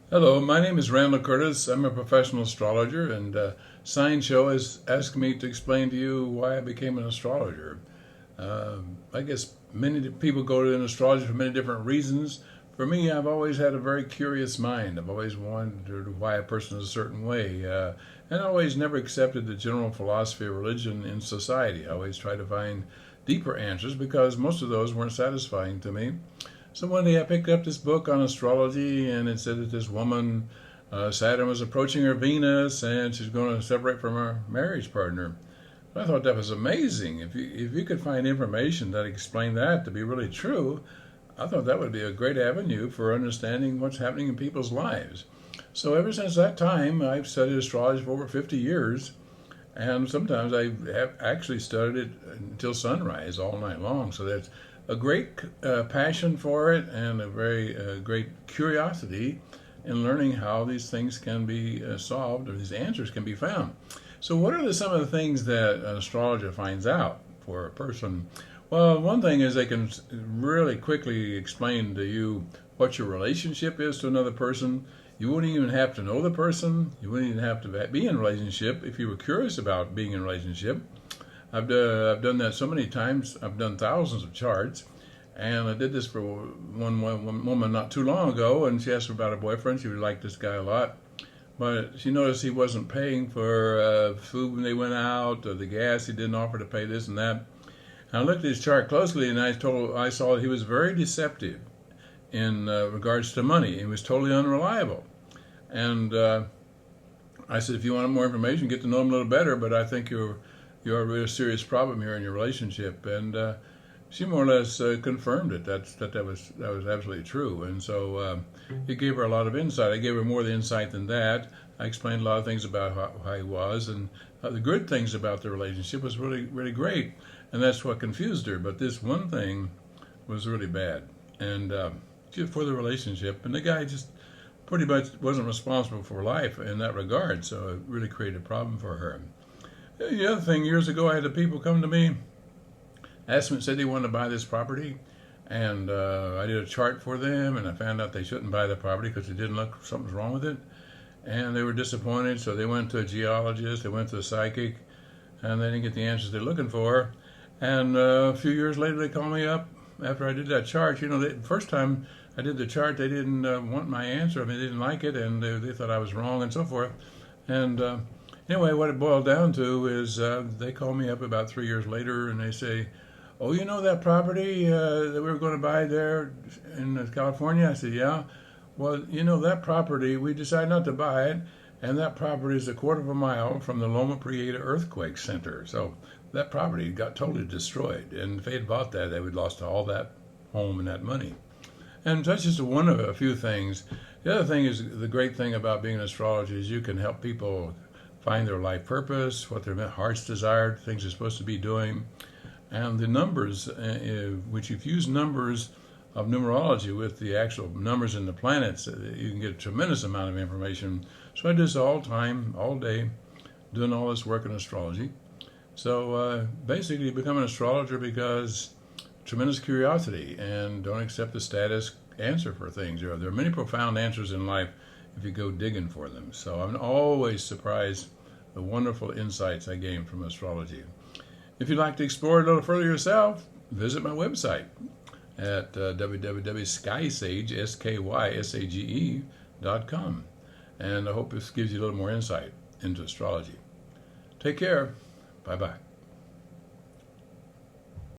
Hello, my name is Randall Curtis. I'm a professional astrologer, and Sign Show has asked me to explain to you why I became an astrologer. I guess many people go to an astrologer for many different reasons. For me, I've always had a very curious mind. I've always wondered why a person is a certain way, and I always never accepted the general philosophy of religion in society. I always tried to find deeper answers because most of those weren't satisfying to me. So one day I picked up this book on astrology, and it said that this woman, Saturn was approaching her Venus, and she's going to separate from her marriage partner. I thought that was amazing. If you could find information that explained that to be really true, I thought that would be a great avenue for understanding what's happening in people's lives. So ever since that time, I've studied astrology for over 50 years, and sometimes I have actually studied it until sunrise all night long. So that's a great passion for it and a very great curiosity in learning how these things can be solved or these answers can be found. So, what are some of the things that an astrologer finds out for a person? Well, one thing is they can really quickly explain to you what your relationship is to another person. You wouldn't even have to know the person. You wouldn't even have to be in a relationship if you were curious about being in a relationship. I've done that so many times. I've done thousands of charts, and I did this for one woman not too long ago, and she asked me about her boyfriend. She liked this guy a lot, but she noticed he wasn't paying for food when they went out, or the gas. He didn't offer to pay this and that. And I looked at his chart closely, and I saw that he was very deceptive in regards to money. He was totally unreliable, and I said, if you want more information, get to know him a little better. But I think you're a really serious problem here in your relationship, and she more or less confirmed it. That was absolutely true, and so it gave her a lot of insight. I gave her more of the insight than that. I explained a lot of things about how he was, and the good things about the relationship was really great, and that's what confused her. But this one thing was really bad, and for the relationship, and the guy just pretty much wasn't responsible for life in that regard, so it really created a problem for her. The other thing, years ago, I had the people come to me, asked me, said they wanted to buy this property, and I did a chart for them, and I found out they shouldn't buy the property because it didn't look something's wrong with it, and they were disappointed. So they went to a geologist, they went to a psychic, and they didn't get the answers they're looking for. And a few years later, they called me up after I did that chart. You know, the first time I did the chart, they didn't want my answer. I mean, they didn't like it, and they thought I was wrong and so forth. And anyway, what it boiled down to is they call me up about 3 years later, and they say, "Oh, you know that property that we were going to buy there in California?" I said, "Yeah." "Well, you know that property, we decided not to buy it, and that property is a quarter of a mile from the Loma Prieta Earthquake Center. So that property got totally destroyed, and if they had bought that, they would have lost all that home and that money." And that's just one of a few things. The other thing is the great thing about being an astrologer is you can help people find their life purpose, what their heart's desired, things they're supposed to be doing. And the numbers, which if you use numbers of numerology with the actual numbers in the planets, you can get a tremendous amount of information. So I do this all time, all day, doing all this work in astrology. So basically become an astrologer because tremendous curiosity, and don't accept the status answer for things. There are many profound answers in life if you go digging for them. So I'm always surprised the wonderful insights I gain from astrology. If you'd like to explore it a little further yourself, visit my website at www.skysage.com. And I hope this gives you a little more insight into astrology. Take care. Bye-bye.